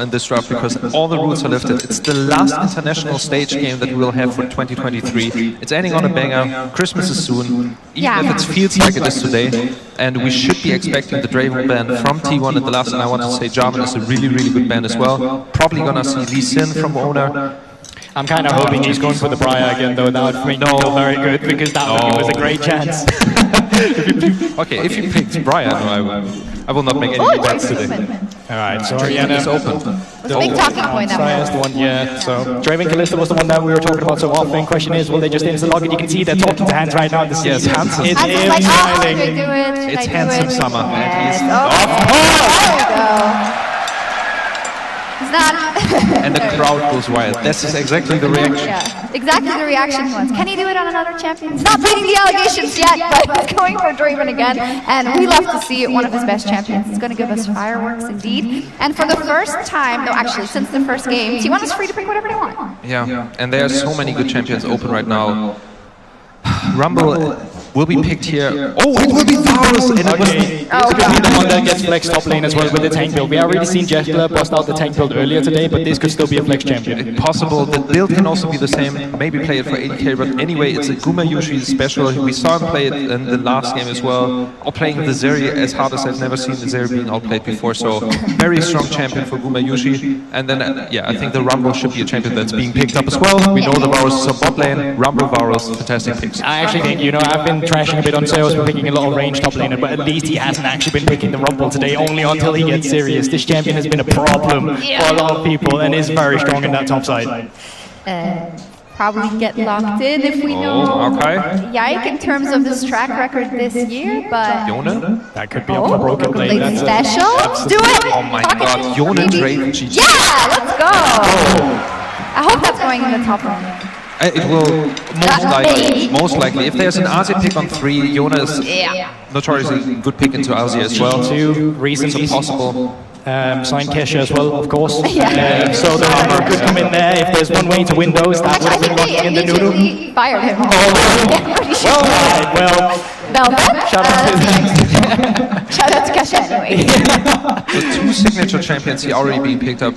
in this draft because all the rules are lifted. It's the last international stage game that we will have for 2023. It's ending on a banger. Christmas is soon, even if it feels like it is today. And we should be expecting the Draven ban from T1 in the last, and I want to say Jarman is a really, really good ban as well. Probably gonna see Lee Sin from Oner. I'm kind of hoping he's going for the Briar again, though. That would make me feel very good, because that would give us a great chance. If you picked Briar, no, I will not make any bets today. Alright, so Ariana is open. The big talking point is the one, yeah. So Draven Kalista was the one that we were talking about so often. Question is, will they just instant lock it? You can see they're talking to Hans right now. Yes, Hans is like, oh, should I do it? It's Handsome Summer. Yes. And there you go. And the crowd goes wild. This is exactly the reaction. Yeah, exactly the reaction he wants. Can he do it on another champion? He's not beating the allegations yet, but he's going for Draven again. And we love to see one of his best champions. It's going to give us fireworks indeed. And for the first time, no, actually, since the first game, T1 is free to pick whatever they want. Yeah, and there are so many good champions open right now. Rumble will be picked here. Oh, it will be Varus! And it okay. This could be the one that gets flex top lane as well with the tank build. We already seen Jester bust out the tank build earlier today, but this could still be a flex champion. Possible. The build can also be the same. Maybe play it for 80k, but anyway, it's a Gumayusi special. We saw him play it in the last game as well. Or playing the Zeri as hard as I've never seen the Zeri being outplayed before. So very strong champion for Gumayusi. And then, yeah, I think the Rumble should be a champion that's being picked up as well. We know the Varus is on bot lane. Rumble, Varus, fantastic picks. I actually think, I've been trashing a bit on Zeus for picking a lot of range top laner, but at least he hasn't actually been picking the Rumble today, only until he gets serious. This champion has been a problem for a lot of people and is very strong in that top side. Probably get locked in if we know Yike in terms of his track record this year, but... Yona? That could be up for Broken Blade. Blade special? Do it! Oh my god, Yona Draven GG. Yeah, let's go! I hope that's going in the top lane. It will most likely. If there's an Azir pick on 3, Yona is notoriously good pick into Azir as well. 2 reasons possible. Sign Keria as well, of course. So the armor could come in there. If there's one way to win those, that would have been one in the noodle. Fired him. Well, shout out to Kesha anyway. The 2 signature champions he already being picked up.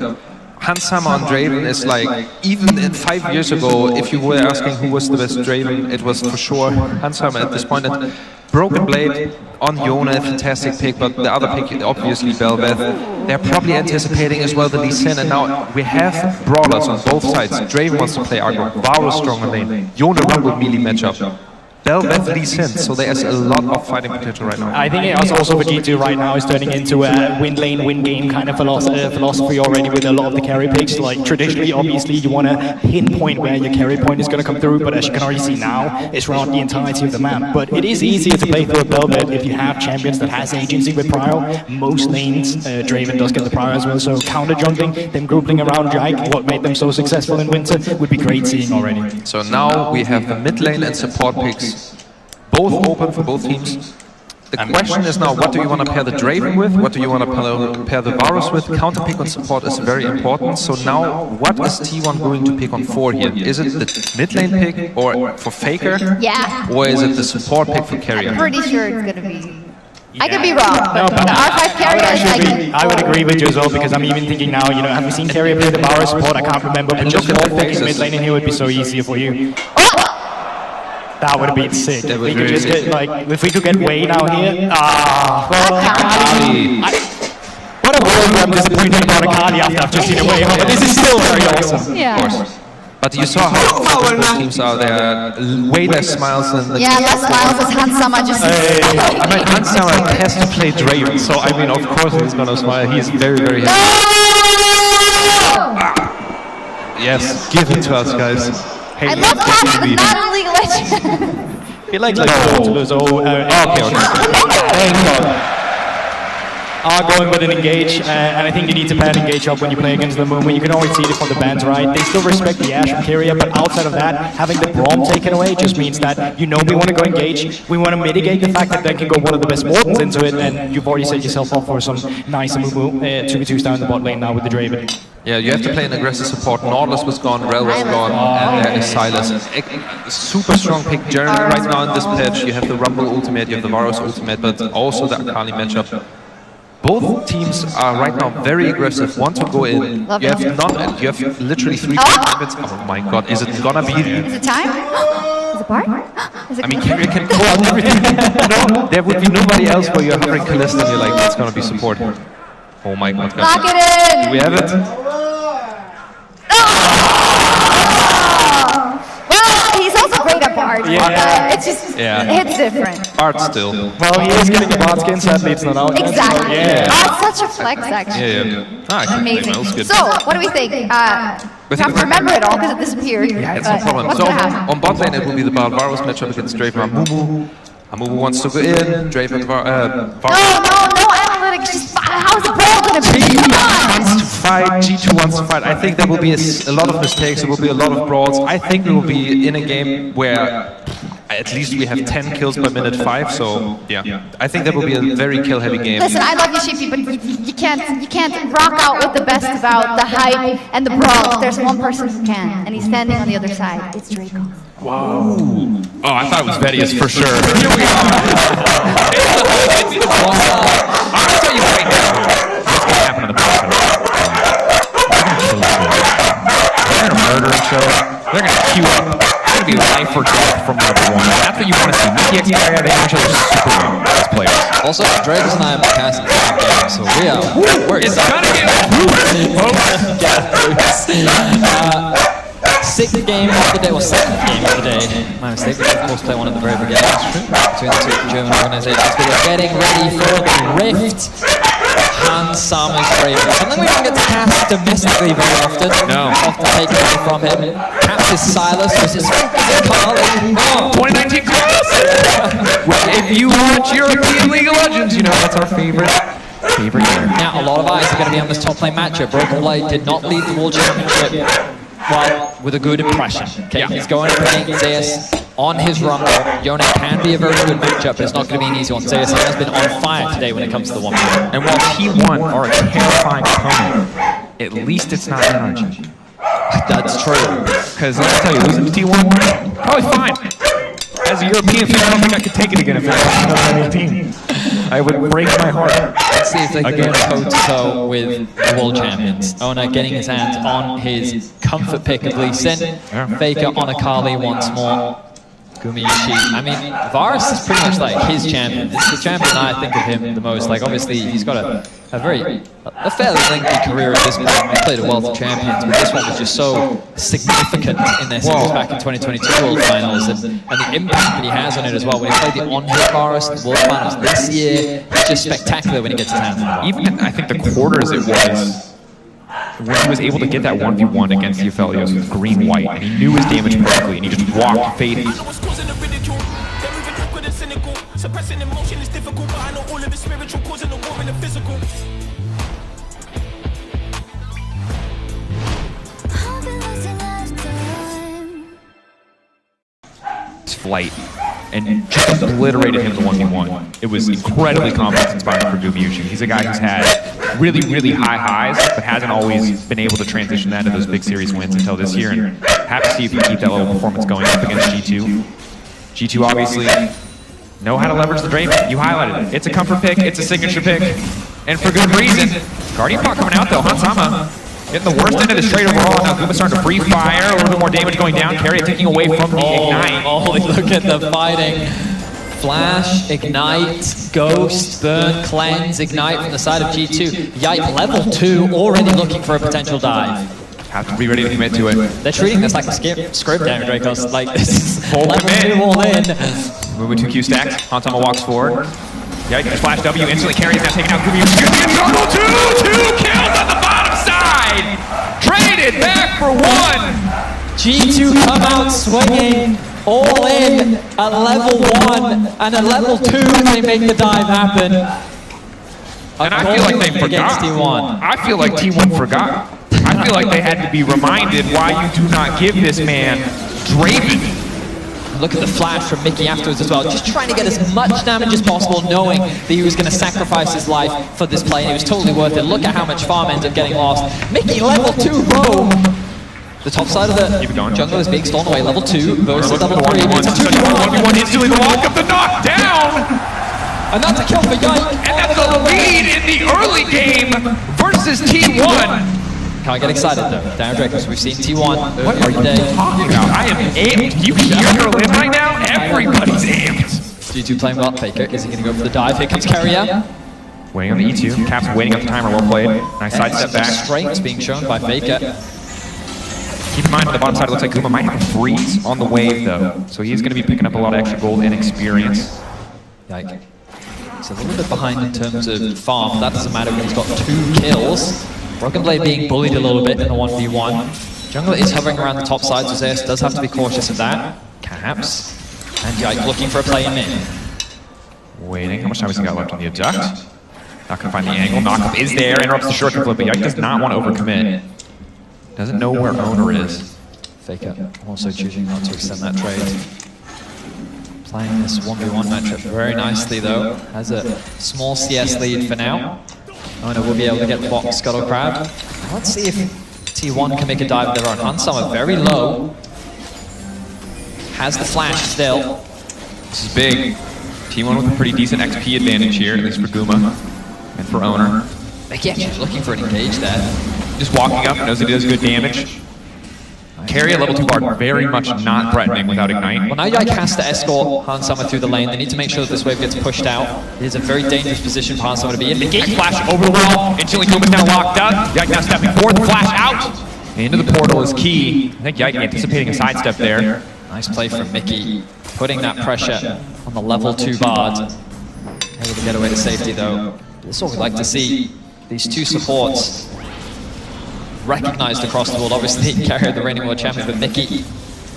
Hansama on Draven is like, even 5 years ago, if you were asking who was the best Draven, it was for sure Hansama at this point. And Broken Blade on Yona, fantastic pick, but the other pick, obviously Belveth. They're probably anticipating as well the Lee Sin, and now we have brawlers on both sides. Draven wants to play aggro, Varus strong on lane, Yona Rumble melee matchup. Belveth Lee Sin, so there's a lot of fighting potential right now. I think it also for G2 right now is turning into a win lane, win game kind of philosophy already with a lot of the carry picks. Like traditionally, obviously, you want to pinpoint where your carry point is going to come through, but as you can already see now, it's around the entirety of the map. But it is easier to play through a Belveth if you have champions that has agency with Prio. Most lanes, Draven does get the Prio as well, so counter jumping, them grouping around Jike, what made them so successful in Winter, would be great seeing already. So now we have the mid lane and support picks both open for both teams. The question is now, what do you want to pair the Draven with? What do you want to pair the Varus with? Counter pick on support is very important. So now, what is T1 going to pick on 4 here? Is it the mid lane pick or for Faker? Yeah. Or is it the support pick for Keria? I'm pretty sure it's going to be... I could be wrong, but the R5 Keria is like... I would agree with you as well, because I'm even thinking now, have you seen Keria play the Varus support? I can't remember, but just picking mid lane in here would be so easier for you. That would have been sick. If we could just get, if we could get Wayne out here. What a world I'm disappointed about a Kali after I've just seen a Wayne, but this is still very awesome. Yeah. Of course. But you saw how both teams are there. Way less smiles than the less smiles as Hansama just... I mean, Hansama has to play Draven, so I mean, of course he's gonna smile. He's very, very happy. Yes, give it to us, guys. I love that, but not a League of Legends. He likes those old... Are going with an engage, and I think you need to pair an engage up when you play against the Moon. You can always see it from the bans, right? They still respect the Ashe from Keria, but outside of that, having the Braum taken away just means that we want to go engage. We want to mitigate the fact that they can go one of the best Mortons into it, and you've already set yourself up for some nice Moo 2v2s down in the bot lane now with the Draven. Yeah, you have to play an aggressive support. Nautilus was gone, Rel was gone, and there is Silas. Super strong pick. Jeremy right now in this patch. You have the Rumble ultimate, you have the Varus ultimate, but also the Akali matchup. both teams are right now very aggressive, want to go in. Love You it. you have literally 3 minutes. Oh my god, is it gonna be? Is it time? Is it Bart? Is it I mean, Keria can go out everything. No, there would be nobody else where you're hovering Callista and you're like, that's gonna be support. Oh my god. Lock it in! Do we have it? Well, he's also great at Bard. Yeah. It's just, it's different. Art still. Well, he is getting a bot skin, sadly it's not out. Exactly. Yeah. Oh, it's such a flex, actually. Yeah. Ah, Amazing. that was good. So, what do we think? We have to remember it all because it disappeared. Yeah, it's no problem. What's So, going to happen? on bot lane, it will be the Balvaros matchup against Draven and Amumu. Amumu wants to go in, Draven Varus No analytics. Just how's the ball going to be? Come on! wants to fight, G2 wants to fight. I think there will be a lot of mistakes, there will be a lot of brawls. I think we will be in a game where at least we have 10 kills per minute 5, so yeah. I think that will be a very kill-heavy game. Listen, I love you, Sheepy, but you can't rock out with the best about the hype and the brawl. There's one person who can, and he's standing on the other side. It's Draco. Whoa. Oh, I thought it was Vedius for sure. Here we are. I'm gonna tell you right now what's gonna happen to the person. They're gonna murder each other. They're gonna queue up. It's gonna be life or death from level 1. That's what you want to see. Mickey X Keria, they know each other super well as players. Also, Draves and I have been casting the game, so we are. It's gonna get Sixth game of the day, or seventh game of the day. My mistake, we of course play one of the very beginnings between the two German organizations. But we're getting ready for the Rift. Hans Sama's Raven. Something we don't get to cast domestically very often. No. Often taken away from him. Perhaps his Silas versus Carly. 2019 class! If you watch European League of Legends, you know that's our favorite year. Now, a lot of eyes are going to be on this top lane matchup. Broken Blade did not lead the World Championship, well, with a good impression. Okay, he's going up against Zeus on his rumble. Oner can be a very good matchup, but it's not going to be an easy one. Zeus has been on fire today when it comes to the 1v1. And while T1 are a terrifying opponent, at least it's not NRG. That's true. Because let me tell you, losing to T1, probably fine. As a European fan, I don't think I could take it again if I was 2018. I would break my heart. Let's see if they can go toe-to-toe with the world champions. Oner getting his hands on his comfort pick of Lee Sin. Faker on Akali once more. Gumayusi. I mean, Varus is pretty much like his champion. It's the champion I think of him the most. Like, obviously, he's got a fairly lengthy career at this point. He played a wealth of champions, but this one was just so significant in their series back in 2022 World Finals, and the impact that he has on it as well. When he played the on-hit Varus in the World Finals this year, it's just spectacular when he gets his hands on it. Even I think the quarters it was, when he was able to get that 1v1 against the Aphelios with green-white, and he knew his damage perfectly, and he just walked Faith. Suppressing emotion is difficult, but I know all of it's spiritual, causing a war in the physical. Flight and just obliterated him in the 1v1. It was incredibly confidence-inspiring for Gumayusi. He's a guy who's had really, really high highs, but hasn't always been able to transition that to those big series wins until this year, and happy to see if he can keep that level of performance going up against G2. G2 obviously know how to leverage the Draven. You highlighted it. It's a comfort pick, it's a signature pick, and for good reason. Guardian Pot coming out though, Hansama getting the worst end of the trade overall. Now Guma starting to free fire, a little bit more damage going down. Keria taking away from the Ignite. Oh, look at the fighting. Flash, Ignite, Ghost, Burn, Cleanse, Ignite from the side of G2. Yike, level 2, already looking for a potential dive. Have to be ready to commit to it. They're treating this like a script damage, right? Because like this is Full level commit. 2 all in. Moving 2 Q stacks. Hansama walks forward. Yike, flash W, instantly Keria's now taking out Gumayusi. Total 2 kills on the bottom side! Traded back for 1! G2 come out swinging, all in at level 1, and at level 2 they make the dive happen. And I feel like they forgot. T1. I feel like T1 forgot. I feel like they had to be reminded why you do not give this man Draven. Look at the flash from Mickey afterwards as well, just trying to get as much damage as possible, knowing that he was going to sacrifice his life for this play, and it was totally worth it. Look at how much farm ends up getting lost. Mickey, level 2 roam. The top side of the jungle is being stolen away. Level 2 versus level 3. It's a 2v1 instantly, the walk up, the knockdown! And that's a kill for Yike. And that's the lead in in the early game versus T1. Can't get excited though, down Drake, because we've seen T1 What are you talking about? I am amped. You can hear Berlin right now? Everybody's amped. G2 playing well. Faker, is he going to go for the dive? Here comes Keria. Waiting on the E2. Caps waiting up the timer. Well played. Nice side step back. Straight being shown by Faker. Keep in mind on the bottom side, it looks like Guma might have a freeze on the wave though. So he's going to be picking up a lot of extra gold and experience. Yike. He's a little bit behind in terms of farm. That doesn't matter when he's got 2 kills. Broken Blade being bullied a little bit in the 1v1. Jungler is hovering around the top side, so Zeus does have to be cautious of that. Caps. And Yike looking for a play in mid. Waiting. How much time has he got left on the abduct? Not going to find the angle. Knockup is there. Interrupts the short flip, but Yike does not want to overcommit. Doesn't know where Oner is. Faker also choosing not to extend that trade. Playing this 1v1 matchup very nicely though. Has a small CS lead for now. Oner will be able to get the bottom Scuttle Crab. Let's see if T1 can make a dive of their own. Handsama very low. Has the flash still. This is big. T1 with a pretty decent XP advantage here, at least for Guma and for Oner. Mickey actually looking for an engage there. Just walking up, knows that he does good damage. Keria level 2 bard, very much not threatening without Ignite. Well, now Yike has to escort Handsama through the lane. They need to make sure that this wave gets pushed out. It is a very dangerous position for Handsama to be in. The gate flash over the wall, instantly Guma's now locked up. Yike now stepping forward, flash out. Into the portal is key. I think Yike anticipating a sidestep there. Nice play from Mickey, putting that pressure on the level 2 bard. Able to get away to safety though. This is what we'd like to see. These 2 supports recognized across the world. Obviously, Keria, the reigning world champion, but Mickey,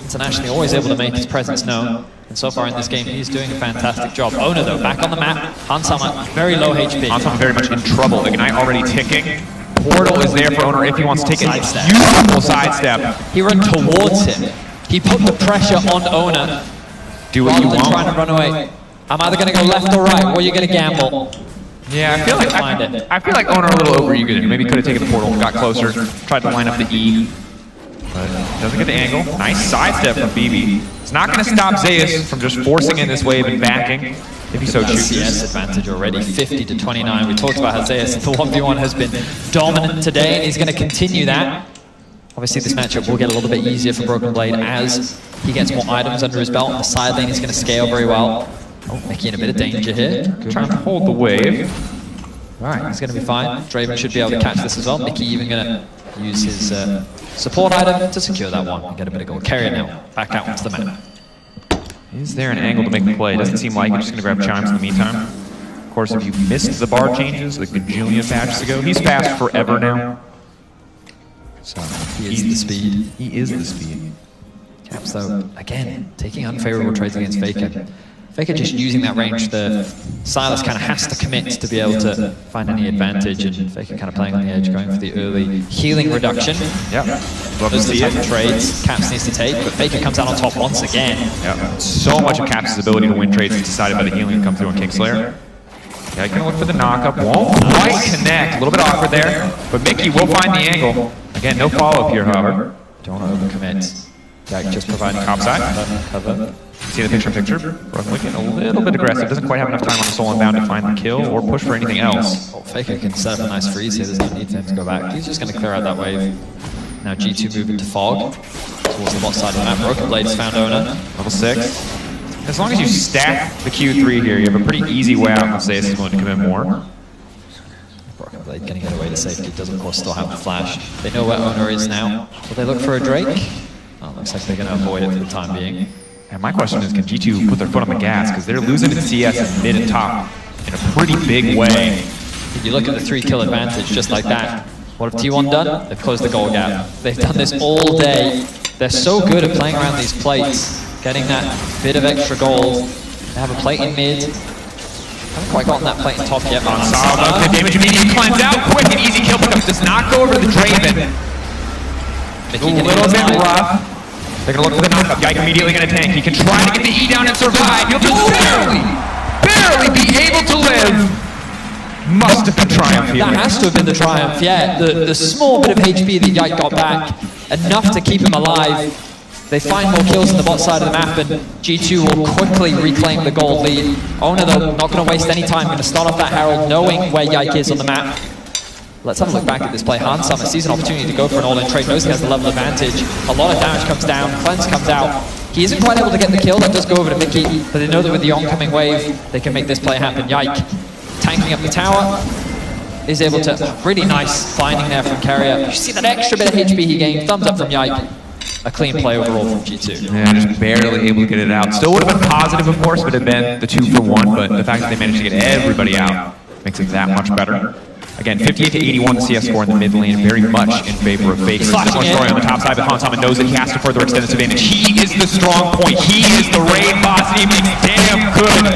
internationally, always able to make his presence known. And so far in this game, he's doing a fantastic job. Oner, though, back on the map. Handsama, very low HP. Handsama very much in trouble. Ignite already ticking. Portal is there for Oner if he wants to take a beautiful sidestep. He ran towards him. He put the pressure on Oner. Do what you want. Rather than trying to run away. I'm either going to go left or right, or you're going to gamble. Yeah, I feel like Oner a little overeager there. Maybe could have taken the portal, got closer, tried to line up the E, but doesn't get the angle. Nice sidestep from BB. It's not going to stop Zeus from just forcing in this wave and backing if he so chooses. CS advantage already, 50 to 29. We talked about how Zeus, the 1v1 has been dominant today, and he's going to continue that. Obviously, this matchup will get a little bit easier for Broken Blade as he gets more items under his belt. The side lane is going to scale very well. Oh, Mickey in a bit of danger here. Trying to hold the wave. Alright, he's going to be fine. Draven should be able to catch this as well. Mickey even going to use his support item to secure that one and get a bit of gold. Keria now, back out onto the map. Is there an angle to make the play? Doesn't seem like it. Just going to grab Chimes in the meantime. Of course, if you missed the bar changes like gajillion patches ago, he's fast forever now. So he is the speed. He is the speed. Caps though, again, taking unfavorable trades against Faker. Faker just using that range, the Silas kind of has to commit to be able to find any advantage, and Faker kind of playing on the edge, going for the early healing reduction. Yeah, those are the type of trades Caps needs to take, but Faker comes out on top once again. Yeah, so much of Caps' ability to win trades is decided by the healing that comes through on Kingslayer. Yeah, gonna look for the knockup, won't quite connect, a little bit awkward there, but Mickey will find the angle. Again, no follow-up here, however. Don't want to overcommit. Yeah, just providing top side. Cover. See the picture? Broken Blade getting a little bit aggressive. Doesn't quite have enough time on the soul and bound to find the kill or push for anything else. Oh, Faker can set up a nice freeze here. There's no need for him to go back. He's just going to clear out that wave. Now G2 moving to Fog towards the bot side of the map. Broken Blade has found Oner. Level 6. As long as you stack the Q3 here, you have a pretty easy way out if Zeus is willing to commit more. Broken Blade getting it away to safety. Does of course still have the flash. They know where Oner is now. Will they look for a Drake? Oh, looks like they're going to avoid it for the time being. And my question is, can G2 put their foot on the gas? Because they're losing in CS and mid and top in a pretty big way. If you look at the 3-kill advantage just like that, what have T1 done? They've closed the goal gap. They've done this all day. They're so good at playing around these plates, getting that bit of extra gold. They have a plate in mid. Haven't quite gotten that plate in top yet. Gonzalo, good damage, immediate cleanse out, quick and easy kill pickup. Does not go over to the Draven. A little bit rough. They're going to look for the knockup. Yike immediately going to tank. He can try to get the E down and survive. He'll just barely be able to live. Must have been Triumph here. That has to have been the Triumph, yeah. The small bit of HP that Yike got back, enough to keep him alive. They find more kills on the bot side of the map, and G2 will quickly reclaim the gold lead. Oner, though, not going to waste any time. Going to start off that Herald, knowing where Yike is on the map. Let's have a look back at this play. Handsama sees an opportunity to go for an all-in trade, knows he has the level advantage. A lot of damage comes down, Cleanse comes out. He isn't quite able to get the kill, that does go over to Mickey, but they know that with the oncoming wave, they can make this play happen. Yike tanking up the tower, is able to, really nice finding there from Keria. You see that extra bit of HP he gained, thumbs up from Yike. A clean play overall from G2. Yeah, just barely able to get it out. Still would have been positive, of course, would have been the 2-for-1, but the fact that they managed to get everybody out makes it that much better. Again, 58 to 81 the CS score in the mid lane, very much in favor of Faker. Similar story on the top side, but Handsama knows that he has to further extend his advantage. He is the strong point. He is the raid boss, and he makes damn good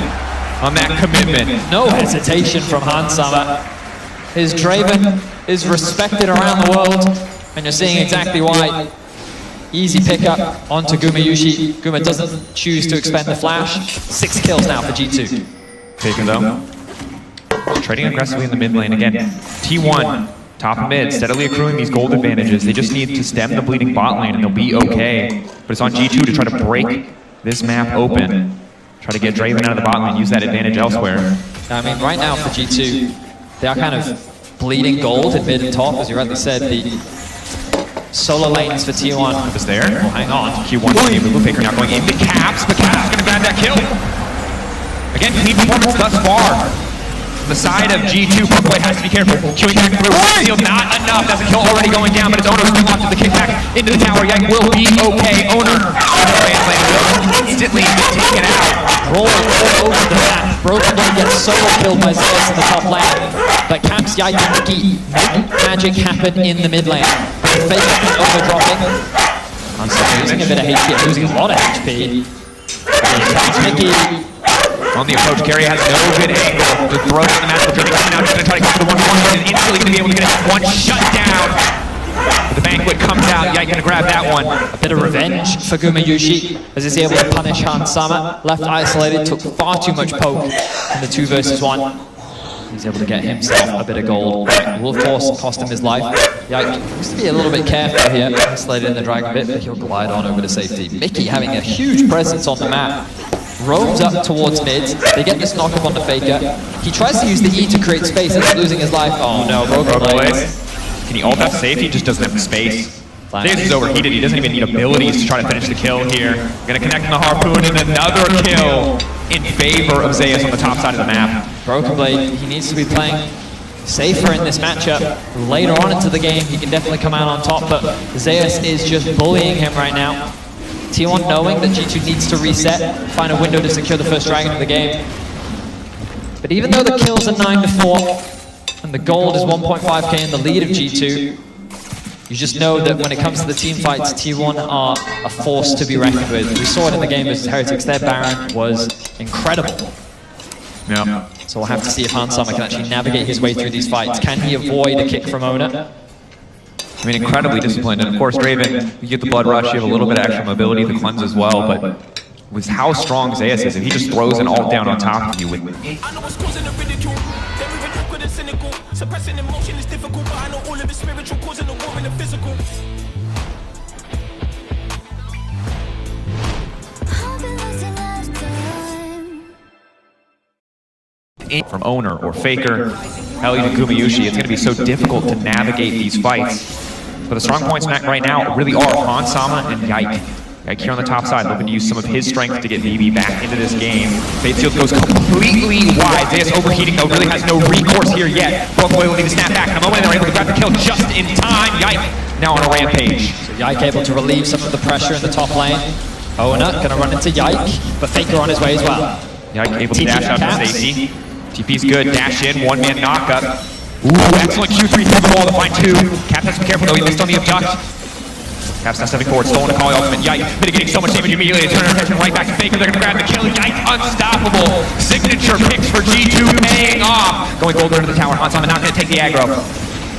on that commitment. No hesitation from Handsama. His Draven is respected around the world, and you're seeing exactly why. Easy pickup onto Gumayusi. Guma doesn't choose to expend the flash. 6 kills now for G2. Faker though, trading aggressively in the mid lane again. T1, top of mid, steadily accruing these gold advantages. They just need to stem the bleeding bot lane and they'll be okay. But it's on G2 to try to break this map open. Try to get Draven out of the bot lane, use that advantage elsewhere. I mean, right now for G2, they are kind of bleeding gold in mid and top, as you rightly said. The solo lanes for T1. Is there? Oh, hang on. Q1 Faker now going into Caps, but Caps is going to grab that kill. Again, clean performance thus far. The side of G2, Brooklyn has to be careful. Queuing back through. Sealed, not enough. That's a kill already going down, but it's Oner still off to the kickback into the tower. Yike will be okay. Oner will instantly be taken out. Roll all over the map. Broken Blade gets solo killed by Zeus in the top lane. But Caps, Yike, and Mickey make magic happen in the mid lane. Fake is overdropping. I'm losing a bit of HP. I'm losing a lot of HP. Mickey. On the approach, Keria has no good angle. Just throws in the match. Now just going to try to go for the 1-1 and instantly going to be able to get it. One shut down. But the banquet comes out. Yike going to grab that one. A bit of revenge for Gumayusi as he's able to punish Handsama. Left isolated, took far too much poke in the 2 versus 1. He's able to get himself a bit of gold. Will of course cost him his life. Yike needs to be a little bit careful here. Isolated in the dragon bit, but he'll glide on over to safety. Mickey having a huge presence on the map. Roams up towards mid. They get this knockup on the Faker. He tries to use the E to create space and he's losing his life. Oh no, Broken Blade. Can he ult that safe? He just doesn't have the space. Zeus is overheated. He doesn't even need abilities to try to finish the kill here. Gonna connect on the harpoon and another kill in favor of Zeus on the top side of the map. Broken Blade, he needs to be playing safer in this matchup. Later on into the game, he can definitely come out on top, but Zeus is just bullying him right now. T1 knowing that G2 needs to reset, find a window to secure the first dragon of the game. But even though the kills are 9-4, and the gold is 1.5k in the lead of G2, you just know that when it comes to the team fights, T1 are a force to be reckoned with. We saw it in the game versus Heretics. Their Baron was incredible. Yeah. So we'll have to see if Handsama can actually navigate his way through these fights. Can he avoid a kick from Oner? I mean, incredibly disciplined, and of course, Draven, you get the blood rush, you have a little bit of extra mobility, the cleanse as well, but with how strong Zeus is, if he just throws an ult down on top of you with... I know what's causing the ridicule. They're even awkward and cynical. Suppressing emotion is difficult, but I know all of it's spiritual, causing the war in the physical. From Oner or Faker, hell even Gumayusi, it's going to be so difficult to navigate these fights. But the strong points right now really are Handsama and Yike. Yike here on the top side, looking to use some of his strength to get BB back into this game. Fatesealed goes completely wide. Zeus overheating though, really has no recourse here yet. Broken Blade will need to snap back. In a moment, they're able to grab the kill just in time. Yike now on a rampage. So Yike able to relieve some of the pressure in the top lane. Oner gonna run into Yike, but Faker on his way as well. Yike able to dash out to safety. TP's good, dash in, one-man knockup. Ooh, excellent Q3 through the wall to find 2. Caps has to be careful though, he missed on the abduct. Caps now stepping forward, stolen to call ultimate. Yike mitigating so much damage immediately to turn our attention right back to Faker. They're gonna grab the kill. Yike unstoppable. Signature picks for G2 paying off. Going gold under the tower, Handsama not gonna take the aggro.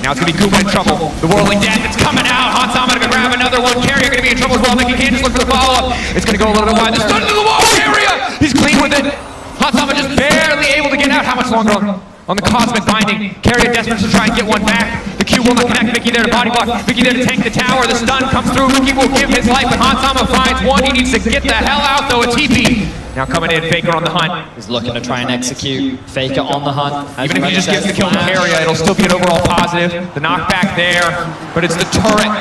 Now it's gonna be Guma in trouble. The Whirling Death, it's coming out. Handsama gonna grab another one. Keria gonna be in trouble as well. Mickey can't just look for the follow-up. It's gonna go a little bit wide. The stun to the wall, Keria! He's clean with it. Handsama just barely able to get out. How much longer? on the Cosmic Binding. Keria desperate to try and get one back. The Q will not connect. Mickey there to body block. Mickey there to tank the tower. The stun comes through. Mickey will give his life, but Hansama finds one. He needs to get the hell out, though. A TP. Now coming in, Faker on the hunt. He's looking to try and execute. Faker on the hunt. Even if he just gets the kill on Keria, it'll still be an overall positive. The knockback there, but it's the turret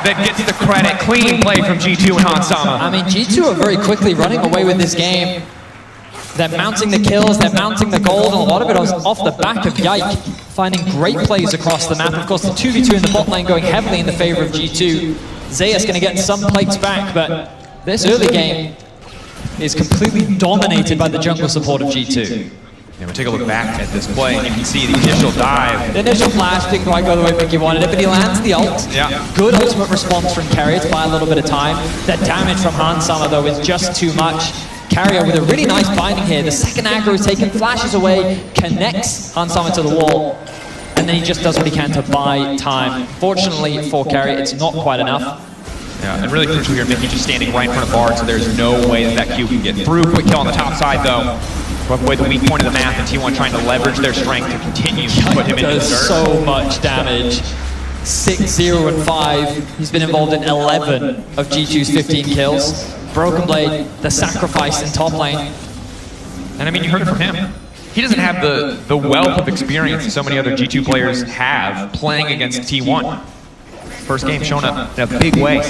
that gets the credit. Clean play from G2 and Hansama. I mean, G2 are very quickly running away with this game. They're mounting the kills, they're mounting the gold, and a lot of it was off the back of Yike, finding great plays across the map. Of course, the 2v2 in the bot lane going heavily in the favor of G2. Zeus going to get some plates back, but this early game is completely dominated by the jungle support of G2. Yeah, we'll take a look back at this play, and you can see the initial dive. The initial flash didn't quite go the way Mickey wanted it, but he lands the ult. Yeah. Good ultimate response from Keria to buy a little bit of time. The damage from Hansama, though, is just too much. Keria with a really nice binding here. The second aggro is taken, flashes away, connects Hansama to the wall, and then he just does what he can to buy time. Fortunately for Keria, it's not quite enough. Yeah, and really crucial here, Mickey just standing right in front of Bard, so there's no way that Q can get through. Quick kill on the top side, though. But avoid the weak point of the map, and T1 trying to leverage their strength to continue to put him into the dirt. Does so much damage. 6, 0, and 5. He's been involved in 11 of G2's 15 kills. Broken Blade, the sacrifice in top lane. And I mean, you heard it from him. He doesn't have the wealth of experience that so many other G2 players have playing against T1. First game showing up in a big way.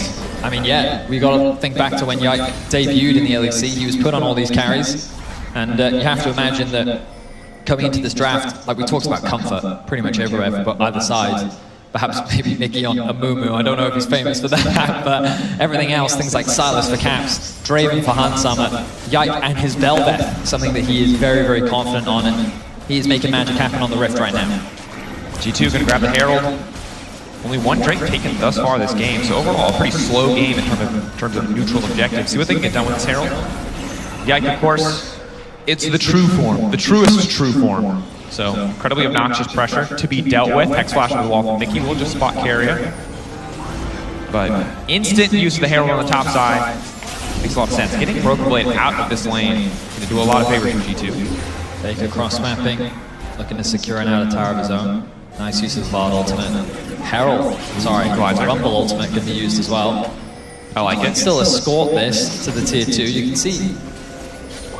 I mean, yeah, we got to think back to when Yike debuted in the LEC. He was put on all these carries. And you have to imagine that coming into this draft, like we talked about comfort pretty much everywhere for either side. Perhaps maybe Mickey on Amumu, I don't know if he's famous for that, but everything else, things like Silas for Caps, Draven for Hansama, Yike and his Velvet, something that he is very, very confident on, and he is making magic happen on the Rift right now. G2 going to grab the Herald. Only one Drake taken thus far this game, so overall a pretty slow game in terms of neutral objectives. See what they can get done with this Herald. Yike, of course, it's the true form, the truest true form. So, incredibly obnoxious pressure to be dealt with. Hex flash on the wall from Mickey will just spot Keria. But instant use of the Herald on the top side makes a lot of sense. Getting Broken Blade out of this lane going to do a lot of favors for G2. Faker cross-mapping, looking to secure an outer tower of his own. Nice use of the Bard ultimate. Herald, sorry, Rumble ultimate can be used as well. I like it. Still escort this to the tier 2. You can see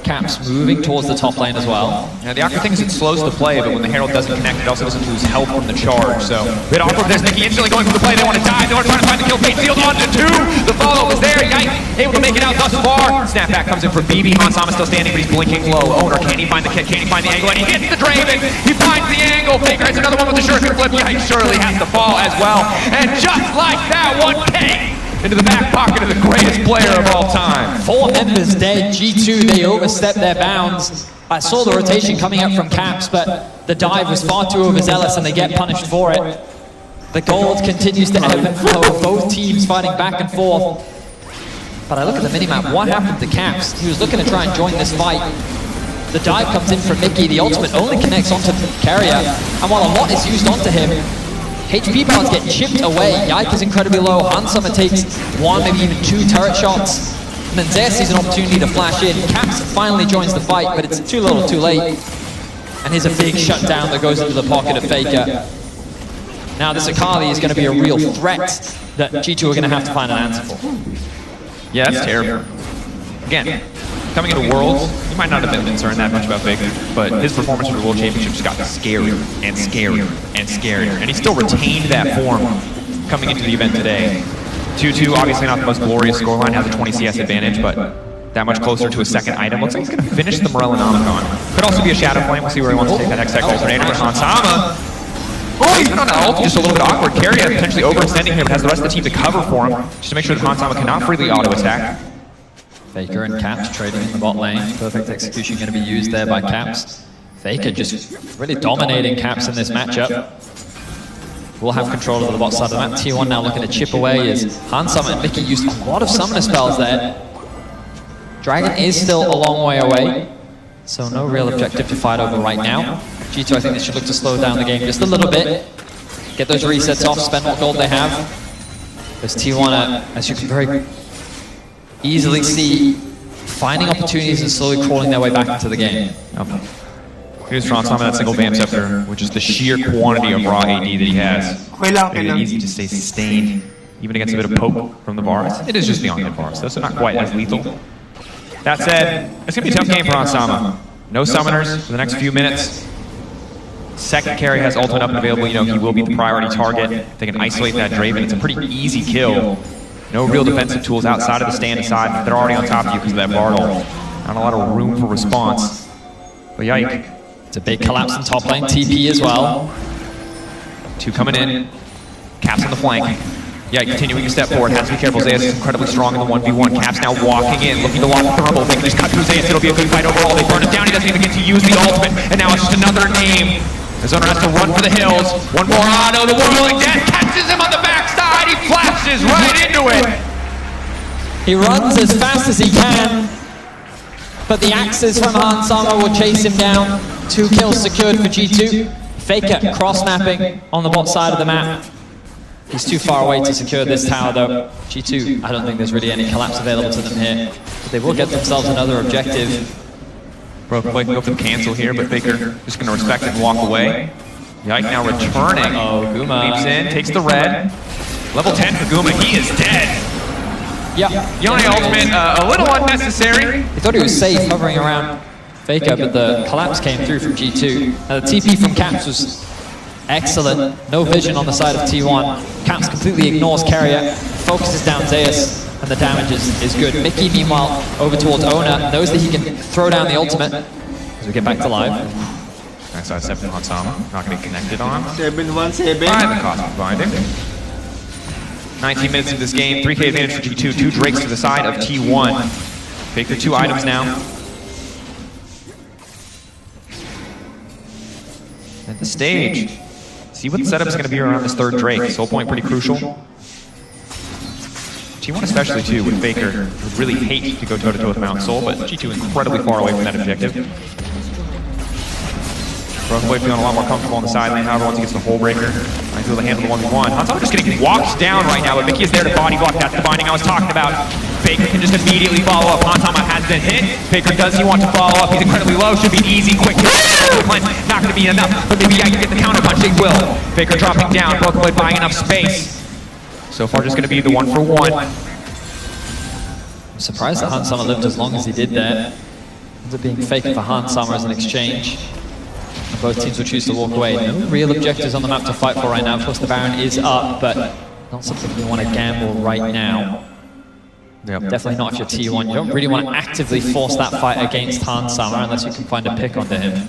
Caps moving towards the top lane as well. Yeah, the awkward thing is it slows the play, but when the Herald doesn't connect, it also doesn't lose health from the charge. So, a bit awkward. There's Mickey instantly going for the play. They want to die. They want to try to find the kill. Fate sealed on to 2. The follow is there. Yike able to make it out thus far. Snapback comes in for BB. Hansama still standing, but he's blinking low. Oner, can he find the kick? Can he find the angle? And he hits the Draven. He finds the angle. Faker has another one with the shuriken flip. Yike surely has to fall as well. And just like that, 1K into the back pocket of the greatest player of all time. 4 members dead. G2, they overstepped their bounds. I saw the rotation coming up from Caps, but the dive was far too overzealous and they get punished for it. The gold continues to ebb and flow, both teams fighting back and forth. But I look at the minimap, what happened to Caps? He was looking to try and join this fight. The dive comes in from Mickey, the ultimate only connects onto Keria, and while a lot is used onto him, HP bars get chipped away. Yike is incredibly low. Hansama takes 1, maybe even 2 turret shots. And then Zeus sees an opportunity to flash in. Caps finally joins the fight, but it's too little too late. And here's a big shutdown that goes into the pocket of Faker. Now this Akali is going to be a real threat that G2 are going to have to find an answer for. Yeah, that's terrible. Again, coming into Worlds, you might not have been concerned that much about Faker, but his performance for the World Championship just got scarier and scarier and scarier. And he still retained that form coming into the event today. 2-2, obviously not the most glorious scoreline, has a 20 CS advantage, but that much closer to a second item. Looks like he's going to finish the Morellonomicon. Could also be a Shadow Flame. We'll see where he wants to take that next Echo Grenade. Hansama. Oh, he's been on the ult, just a little bit awkward. Keria potentially overextending here, but has the rest of the team to cover for him, just to make sure that Hansama cannot freely auto-attack. Faker and Caps trading in the bot lane. Perfect execution going to be used there by Caps. Faker just really dominating Caps in this matchup. We'll have control of the bot side of the map. T1 now looking to chip away as Hansama and Mickey used a lot of summoner spells there. Dragon is still a long way away, so no real objective to fight over right now. G2, I think they should look to slow down the game just a little bit. Get those resets off, spend what gold they have. As T1, as you can very easily see, finding opportunities and slowly crawling their way back into the game. Here's Transama, that single Vamp Scepter, which is the sheer quantity of raw AD that he has. Making it easy to stay sustained, even against a bit of poke from the bars. It is just beyond hit bars, though, so not quite as lethal. That said, it's going to be a tough game for Transama. No summoners for the next few minutes. Second Keria has ultimate up and available, you know, he will be the priority target. If they can isolate that Draven, it's a pretty easy kill. No real defensive tools outside of the stand aside. They're already on top of you because of that Bartle. Not a lot of room for response. But yike. It's a big collapse in top lane, TP as well. Two coming in. Caps on the flank. Yeah, continuing to step forward. Has to be careful. Zeus is incredibly strong in the 1v1. Caps now walking in, looking to lock the thermal. They can just cut through Zeus. It'll be a good fight overall. They burn him down. He doesn't even get to use the ultimate. And now it's just another aim. His owner has to run for the hills. One more auto. The Whirling Death catches him on the backside. He flashes right into it. He runs as fast as he can, but the axes from Hansama will chase him down. 2 kills secured for G2. Faker cross-mapping on the bot side of the map. He's too far away to secure this tower though. G2, I don't think there's really any collapse available to them here. But they will get themselves another objective. Broken Blade can go for the cancel here, but Faker just going to respect it and walk away. Yike now returning. Oh, Guma. Leaps in, takes the red. Level 10 for Guma, he is dead. Yeah. Yone ultimate, a little unnecessary. He thought he was safe hovering around Faker, but the collapse came through from G2. Now the TP from Caps was excellent. No vision on the side of T1. Caps completely ignores Keria, focuses down Zeus, and the damage is good. Mickey, meanwhile, over towards Oner, knows that he can throw down the ultimate as we get back to live. Nice side step from Hansama, not going to be connected on. 7-1-7. Fine, the cost of binding. 19 minutes into this game, 3k advantage for G2, 2 Drakes to the side of T1. Faker 2 items now. At the stage. See what the setup is going to be around this third Drake. Soul point pretty crucial. G1 especially too, with Faker, would really hate to go toe-to-toe with Mount Soul, but G2 incredibly far away from that objective. Broken Blade feeling a lot more comfortable on the side lane, however, once he gets the Hole Breaker, might be able to handle the 1v1. Hansama just getting walked down right now, but Mickey is there to body block. That's the binding I was talking about. Faker can just immediately follow up. Hansama has been hit. Faker, does he want to follow up? He's incredibly low, should be easy, quick kill. Not going to be enough, but maybe I can get the counter punch. They will. Faker dropping down, Broken Blade buying enough space. So far, just going to be the 1-for-1. I'm surprised that Hansama lived as long as he did there. Ends up being Faker for Hansama as an exchange. And both teams will choose to walk away. No real objectives on the map to fight for right now. Of course, the Baron is up, but not something you want to gamble right now. Yep. Definitely not if you're T1. You don't really want to actively force that fight against Hansama unless you can find a pick onto him.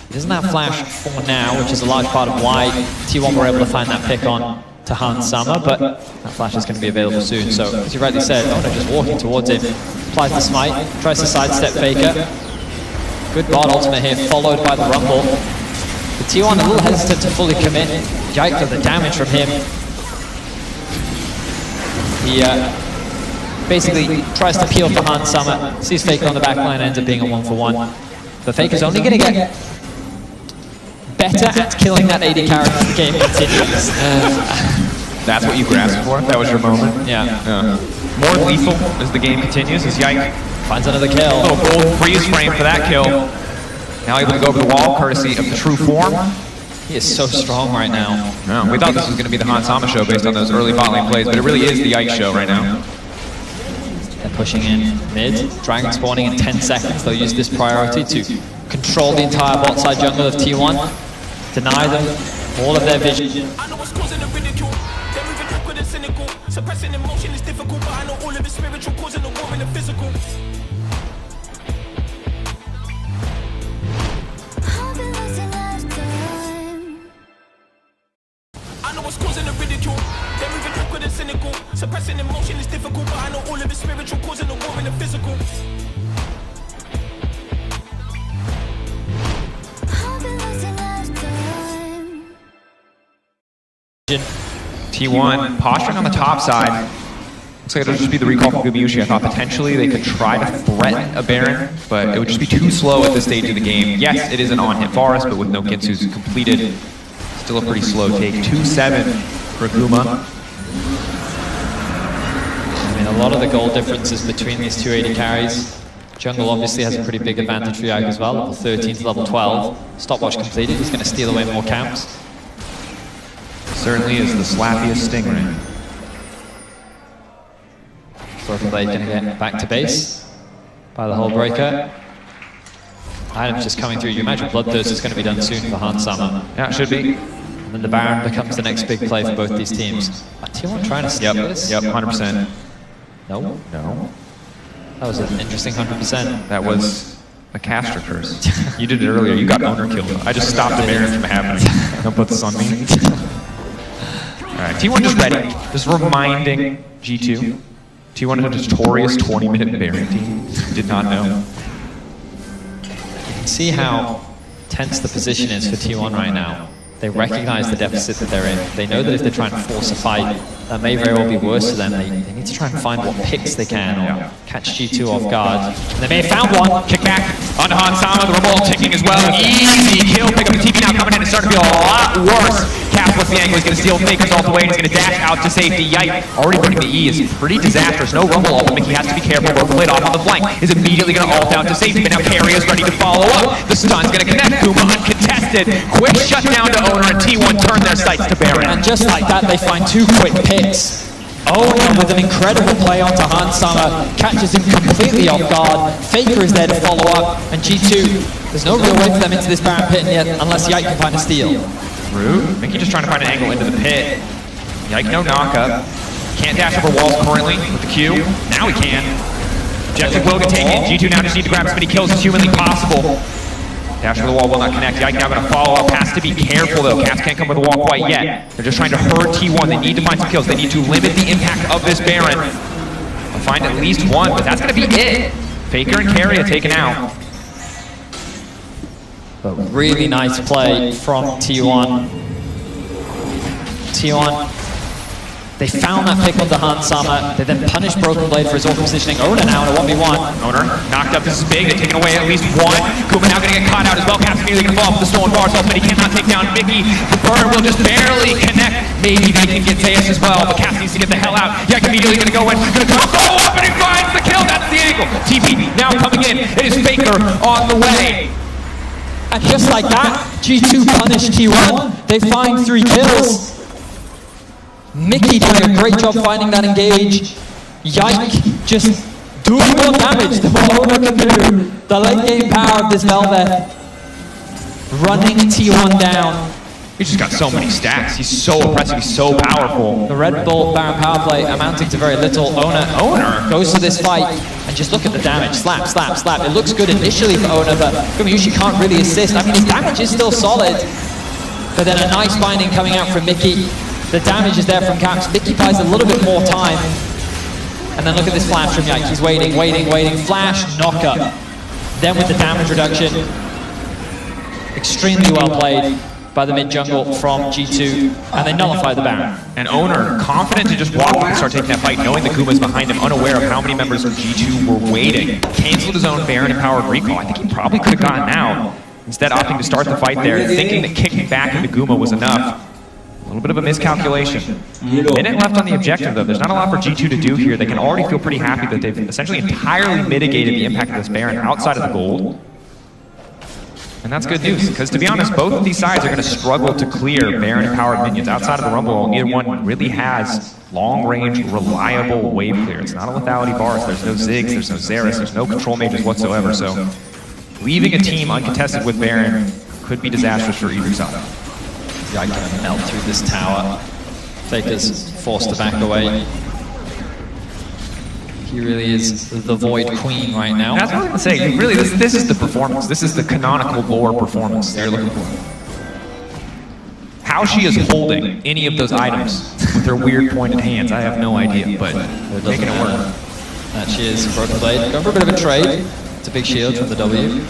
He doesn't have flash for now, which is a large part of why T1 were able to find that pick on to Hansama, but that flash is going to be available soon. So, as you rightly said, Oner just walking towards him, applies the smite, tries to sidestep Faker. Good bot ultimate here, followed by the Rumble. The T1 a little hesitant to fully commit. Yike for the damage from him. He basically tries to peel for Hansama, sees Faker on the back line, ends up being a 1-for-1. But Faker's only going to get better at killing that AD character as the game continues. That's what you grasped for? That was your moment? Yeah. More lethal as the game continues as Yike finds another kill. A little gold freeze frame for that kill. Now able to go over the wall, courtesy of the true form. He is so strong right now. No, we thought this was going to be the Hansama show based on those early bot lane plays, but it really is the Yike show right now. They're pushing in mid, dragon spawning in 10 seconds. They'll use this priority to control the entire bot side jungle of T1, deny them all of their vision. I know what's causing the ridicule. They're moving awkward and cynical. Suppressing emotion is difficult, but I know all of it's spiritual, causing the war in the physical. I know what's causing the ridicule. They're moving awkward and cynical. Suppressing emotion is difficult, but I know all of it's spiritual, causing the war in the physical. T1 posturing on the top side. Looks like it'll just be the recall from Gumayusi. I thought potentially they could try to threaten a Baron, but it would just be too slow at this stage of the game. Yes, it is an on-hit forest, but with no Kinsu's completed, still a pretty slow take. 2-7 for Guma. I mean, a lot of the goal differences between these two AD carries Jungle obviously has a pretty big advantage for Yike as well, level 13 to level 12. Stopwatch completed, he's going to steal away more camps. Certainly is the slappiest Stingray. Brokenblade going to get back to base by the Hull Breaker. Items just coming through. You imagine Bloodthirst is going to be done soon for Hansama. Yeah, it should be. And then the Baron becomes the next big play for both these teams. Are T1 trying to steal this? Yep, 100%. No? No. That was an interesting 100%. That was a caster curse. You did it earlier. You got Oner killed. I just stopped the Baron from happening. Don't put this on me. Alright, T1 just ready. Just reminding G2. T1 had a notorious 20-minute Baron team. Did not know. You can see how tense the position is for T1 right now. They recognize the deficit that they're in. They know that if they're trying to force a fight, that may very well be worse for them. They need to try and find what picks they can or catch G2 off guard. And they may have found one. Kick back onto Hansama, the Redbull ticking as well. Easy kill, pick up the TP now coming in. It's starting to feel a lot worse. Caps what's the angle, he's going to steal Faker's ult away and he's going to dash out to safety. Yike, already putting the E is pretty disastrous. No Rumble ult, but Mickey has to be careful. Brokenblade off on the flank is immediately going to ult out to safety, but now Keria is ready to follow up. The stun's going to connect. Guma uncontested. Quick shutdown to Oner and T1 turn their sights to Baron. And just like that, they find two quick picks. Oner with an incredible play onto Hansama, catches him completely off guard. Faker is there to follow up, and G2, there's no real way for them into this Baron pit yet, unless Yike can find a steal. Rude. Mickey just trying to find an angle into the pit. Yike, no knockup. Can't dash over walls currently with the Q. Now he can. Objective will get taken. G2 now just need to grab as many kills as humanly possible. Dash over the wall will not connect. Yike now going to follow up. Has to be careful though. Caps can't come with the wall quite yet. They're just trying to hurt T1. They need to find some kills. They need to limit the impact of this Baron. They'll find at least one, but that's going to be it. Faker and Keria taken out. But really nice play from T1. T1, they found that pick onto Hansama. They then punished Brokenblade for his awful positioning. Oner now in a 1v1. Oner knocked up. This is big. They're taking away at least one. Guma now going to get caught out as well. Caps immediately going to fall off the stolen bars, but he cannot take down Mickey. The burn will just barely connect. Maybe they can get Zeus as well, but Caps needs to get the hell out. Yike immediately going to go in. Going to follow up and he finds the kill. That's the angle. TP now coming in. It is Faker on the way. And just like that, G2 punished T1. They find 3 kills. Mickey doing a great job finding that engage. Yike just doing more damage than what Oner can do. The late game power of this Velvet. Running T1 down. He's just got so many stacks. He's so impressive. He's so powerful. The Redbull Baron power play amounting to very little. Oner goes to this fight and just look at the damage. Slap, slap, slap. It looks good initially for Oner, but Gumayusi can't really assist. I mean, his damage is still solid. But then a nice binding coming out from Mickey. The damage is there from Caps. Mickey buys a little bit more time. And then look at this flash from Yike. He's waiting, waiting, waiting. Flash, knockup. Then with the damage reduction. Extremely well played by the mid jungle from G2, and they nullify the Baron. And Oner, confident to just walk up and start taking that fight, knowing the Guma's behind him, unaware of how many members of G2 were waiting. Canceled his own Baron and powered recall. I think he probably could have gotten out. Instead, opting to start the fight there, thinking that kicking back into Guma was enough. A little bit of a miscalculation. Minute left on the objective, though. There's not a lot for G2 to do here. They can already feel pretty happy that they've essentially entirely mitigated the impact of this Baron outside of the gold. And that's good news, because to be honest, both of these sides are going to struggle to clear Baron-powered minions. Outside of the Rumble, neither one really has long-range, reliable wave clear. It's not a lethality bars. There's no Ziggs, there's no Zeus, there's no control mages whatsoever. So leaving a team uncontested with Baron could be disastrous for either side. Yike gonna melt through this tower. Faker's forced to back away. He really is the Void Queen right now. That's what I was going to say. Really, this is the performance. This is the canonical lore performance they're looking for. How she is holding any of those items with her weird pointed hands, I have no idea, but they're making it work. That she is. Brokenblade going for a bit of a trade. It's a big shield from the W.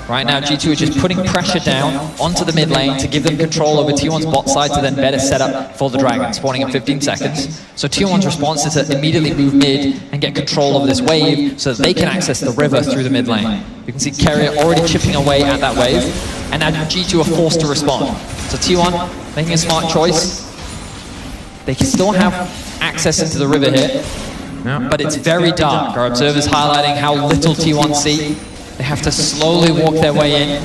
Right now, G2 is just putting pressure down onto the mid lane to give them control over T1's bot side to then better set up for the Dragon, spawning in 15 seconds. So T1's response is to immediately move mid and get control over this wave so that they can access the river through the mid lane. You can see Keria already chipping away at that wave, and now G2 are forced to respond. So T1 making a smart choice. They can still have access into the river here. but it's very dark. Our observers highlighting how little T1 see. They have to slowly walk their way in.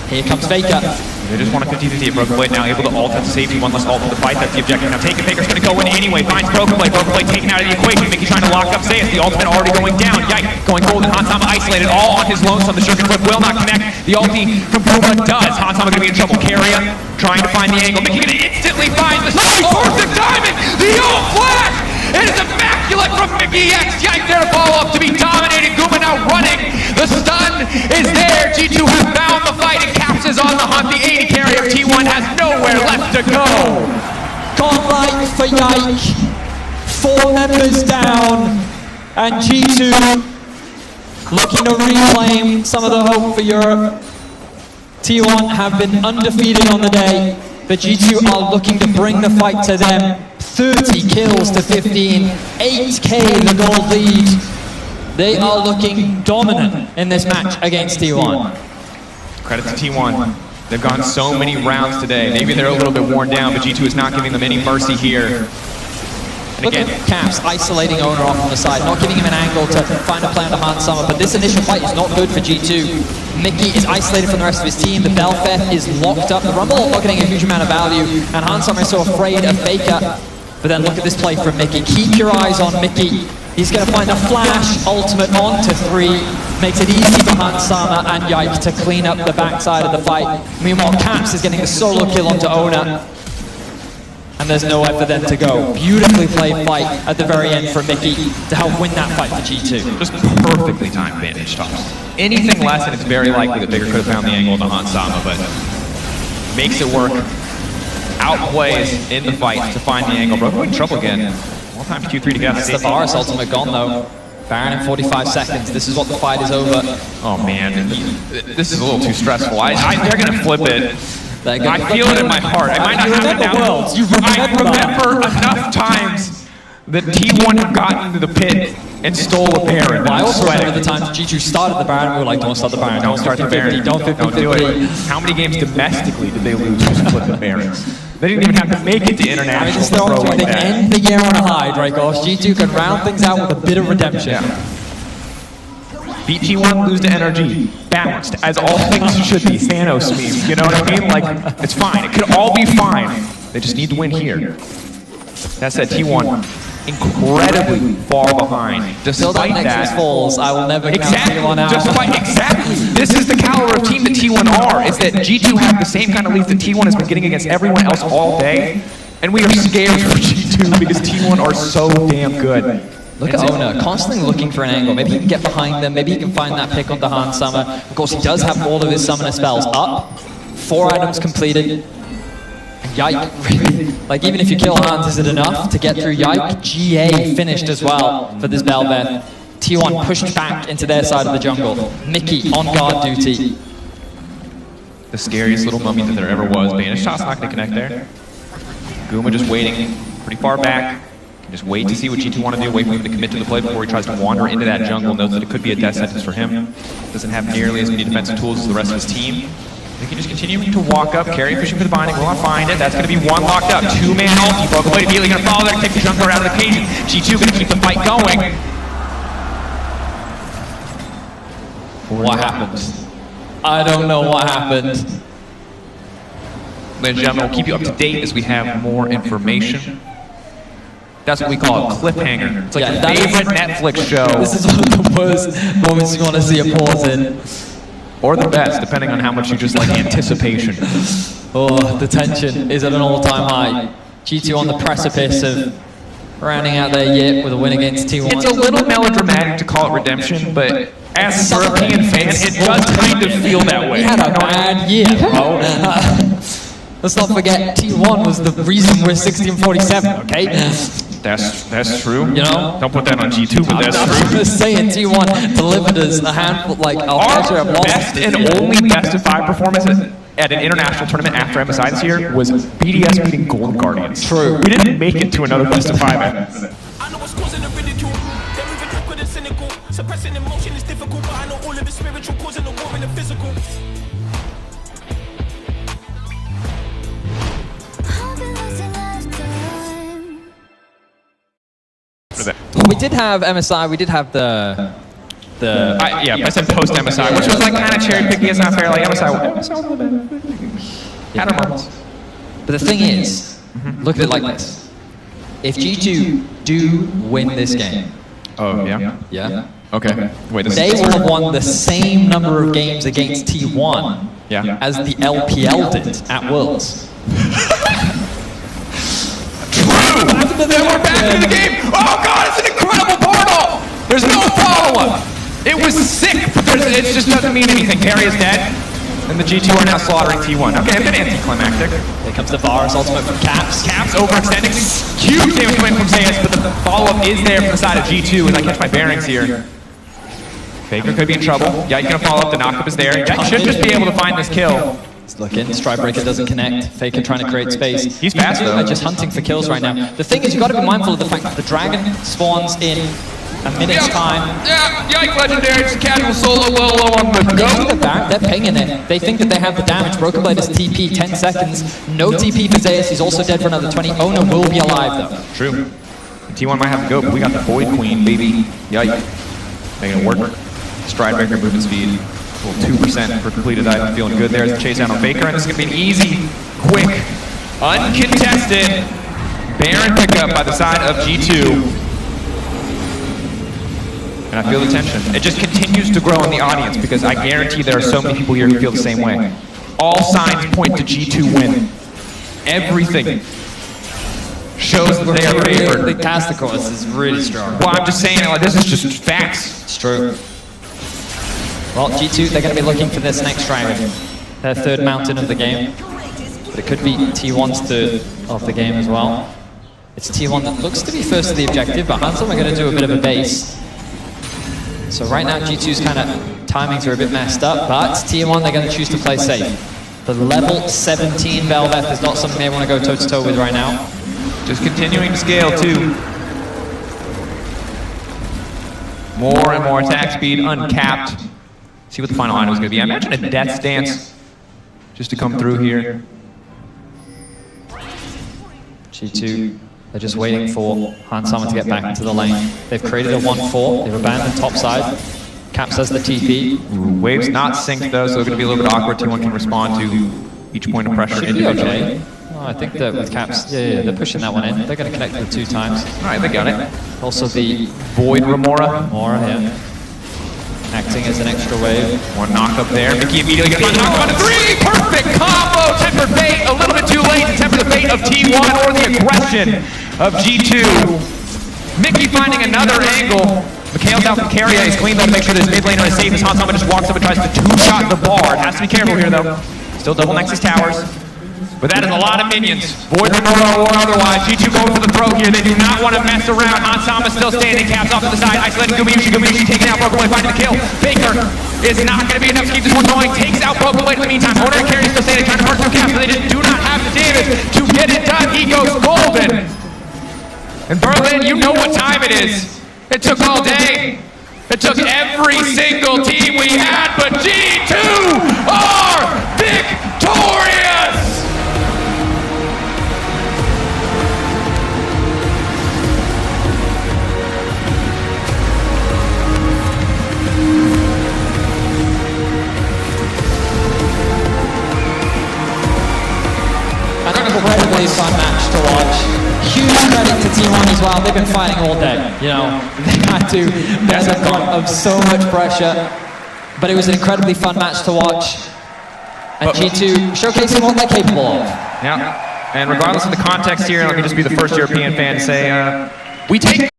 Here comes Faker. They just want to continue to see a Broken Blade now, able to ult at the safety, one less ult for the fight, that's the objective. Now taking Faker's going to go in anyway, finds Broken Blade taken out of the equation, Mickey trying to lock up Zeus, the ultimate already going down, Yike, going golden, Hansama isolated, all on his lonesome, the sugar flip will not connect, the ulti from Guma does, Hansama going to be in trouble, Keria trying to find the angle, Mickey going to instantly find the perfect timing, the ult flash! It is immaculate from Mickey X. Yike there to follow up to be dominating. Guma now running. The stun is there. G2 has found the fight and Caps is on the hunt. The 80 carry of T1 has nowhere left to go. Godlike for Yike. 4 members down. And G2 looking to reclaim some of the hope for Europe. T1 have been undefeated on the day, but G2 are looking to bring the fight to them. 30 kills to 15, 8k the gold lead. They are looking dominant in this match against T1. Credit to T1. They've gone so many rounds today. Maybe they're a little bit worn down, but G2 is not giving them any mercy here. And Look again, at Caps isolating Oner off on the side, not giving him an angle to find a plan to Hansama, but this initial fight is not good for G2. Mickey is isolated from the rest of his team, the Belfeth is locked up, the Rumble not getting a huge amount of value, and Hansama is so afraid of Faker. But then look at this play from Mickey. Keep your eyes on Mickey. He's going to find a flash, ultimate onto 3. Makes it easy for Hansama and Yike to clean up the backside of the fight. Meanwhile, Caps is getting a solo kill onto Oner. And there's nowhere for them to go. Beautifully played fight at the very end for Mickey to help win that fight for G2. just perfectly timed vantage toss. Anything less, and it's very likely that Faker could have found the angle to Hansama, but makes it work. Outplays in the fight to find the angle. Broken in trouble again. More time to Q3 to get out of That's the Varus ultimate gone though. Baron in 45 seconds. This is what the fight is over. Oh man, this is a little too stressful. They're gonna flip it. I feel it in my heart. I might not have it now. I remember enough times that T1 have gotten to the pit and stole a Baron. Well, I also remember the times G2 started the Baron, we were like, don't start the Baron, Don't start the Baron. don't 50-50. Don't do it. How many games domestically did they lose just flipping Barons? They didn't even have to make it to international. They can end the year on a high, Dracos. G2 can round things out with a bit of redemption. Yeah. Beat T1, lose to NRG. Balanced, as all things should be. Thanos meme, you know what I mean? Like, it's fine. It could all be fine. They just need to win here. That said, T1 incredibly far behind. Until that Despite Nexus that, falls, I will never count T1 out. Exactly. This is the caliber of team that T1 are. Is that G2 have the same kind of leads that T1 has been getting against everyone else all day, and we are scared for G2 because T1 are so damn good. Look at Oner, constantly looking for an angle. Maybe he can get behind them, maybe he can find that pick onto Hansama. Of course, he does have all of his summoner spells up. 4 items completed. And Yike, really, like even if you kill Hans, is it enough to get through Yike? GA finished as well for this Belveth. T1 pushed back into their side of the jungle. Mickey on guard duty. The scariest little mummy that there ever was. Banish shot's not going to connect there. Guma just waiting pretty far back. Just wait to see what G2 want to do, wait for him to commit to the play before he tries to wander into that jungle, knows that it could be a death sentence for him. Doesn't have nearly as many defensive tools as the rest of his team. They can just continue to walk up, carry fishing for the binding, will not find it. That's going to be 1 locked up, 2-man ulti, Broken Blade immediately going to follow there, take the jungler out of the cage. G2 going to keep the fight going. What happened? I don't know what happened. Ladies and gentlemen, we'll keep you up to date as we have more information. That's what we call a cliffhanger. It's like your favorite Netflix show. This is one of the worst moments you want to see a pause in. Or the best, depending on how much you just like anticipation. Oh, the tension is at an all-time high. G2 on the precipice of rounding out their year with a win against T1. It's a little melodramatic to call it redemption, but as a European fan, it does kind of feel that way. We had a bad year, bro. Let's not forget, T1 was the reason we're 1647, okay? That's true. You know? Don't put that on G2, but that's I'm true. just saying, T1 delivered us a handful, like, Our best and only best of 5 performance at an international tournament after MSI this year was BDS beating Golden Guardians. True. We didn't make it to another best of 5. I know what's causing the ridicule. They're moving quicker than cynical. Suppressing emotion is difficult, but I know all of it's spiritual, causing the war in the physical. did have MSI. We did have the. Yeah, I said post MSI, which was like kind of cherry picky. It's not fair. Like MSI had our moments. But the thing is, look at it like this: if G2 do win this game, Yeah. Okay. Wait. They will have won the same number of games against T1 as the LPL did at Worlds. True! Then we're back into the game! Oh god, it's an incredible portal! There's no follow-up! It was sick, but it just doesn't mean anything. Keria's dead, and the G2 are now slaughtering T1. Okay, a bit anticlimactic. Here comes the Varus ultimate from Caps. Caps overextending. Huge damage coming from Zeus, but the follow-up is there from the side of G2 as I catch my bearings here. Faker could be in trouble. Yeah, he's gonna follow up. The knockup is there. Yeah, he should just be able to find this kill. He's looking. Stridebreaker doesn't connect. Faker trying to create space. He's fast though. They're just hunting for kills right now. The thing is, you got to be mindful of the fact that the dragon spawns in a minute's time. Yeah, Yike Legendary, just casual solo, low on the go. They're pinging it. They think that they have the damage. Broken Blade is TP, 10 seconds. No TP for Zeus. He's also dead for another 20. Oner will be alive though. True. T1 might have to go, but we got the Void Queen, baby. Yike. Making it work. Stridebreaker movement speed. 2% for completed item. Feeling good there as the chase down on Faker. And this is going to be an easy, quick, uncontested Baron pickup by the side of G2. And I feel the tension. It just continues to grow in the audience because I guarantee there are so many people here who feel the same way. All signs point to G2 win. Everything shows that they are favored. The caster course is really strong. Well, I'm just saying, like, this is just facts. It's true. Well, G2, they're going to be looking for this next dragon. Their third mountain of the game. But it could be T1's third of the game as well. It's T1 that looks to be first to the objective, but Handsome are going to do a bit of a base. So right now, G2's kind of timings are a bit messed up, but T1, they're going to choose to play safe. The level 17 Velvet is not something they want to go toe-to-toe with right now. Just continuing to scale, too. More and more attack speed, uncapped. See what the final item is going to be. I imagine a Death's Dance just to come through here. G2, they're just waiting for Hansama to get back into the lane. They've created a 1-4. They've abandoned top side. Caps has the TP. Wave's not synced though, so it's going to be a little bit awkward. T1 can respond to each point of pressure individually. Okay. Oh, I think that with Caps, they're pushing that one in. They're going to connect it 2 times. Alright, they got it. Also the Void Remora. Acting as an extra wave. One knock up there. Mickey immediately gets knocked on a 3! Perfect combo! Temper fate, a little bit too late to temper the fate of T1 or the aggression of G2. Mickey finding another angle. Mikhail's out from Keria. He's clean though to make sure this mid laner is safe as Hansama just walks up and tries to 2-shot the bar. Has to be careful here though. Still double Nexus towers. But that is a lot of minions. Void Remora or otherwise. G2 going for the throw here. They do not want to mess around. Hansama still standing. Caps off to the side. Isolating Gumayusi. Gumayusi taking out Broken Blade, finding the kill. Faker is not going to be enough to keep this one going. Takes out Broken Blade in the meantime. Oner and Keria still standing. Trying to burst through Caps, but they just do not have the damage to get it done. He goes golden. And Berlin, you know what time it is. It took all day. It took every single team we had, but G2 are victorious! An incredibly fun match to watch. Huge credit to T1 as well. They've been fighting all day. You know, they had to bear the brunt of so much pressure. But it was an incredibly fun match to watch. And G2 showcasing what they're capable of. Yeah, and regardless of the context here, let me just be the first European fan to say, we take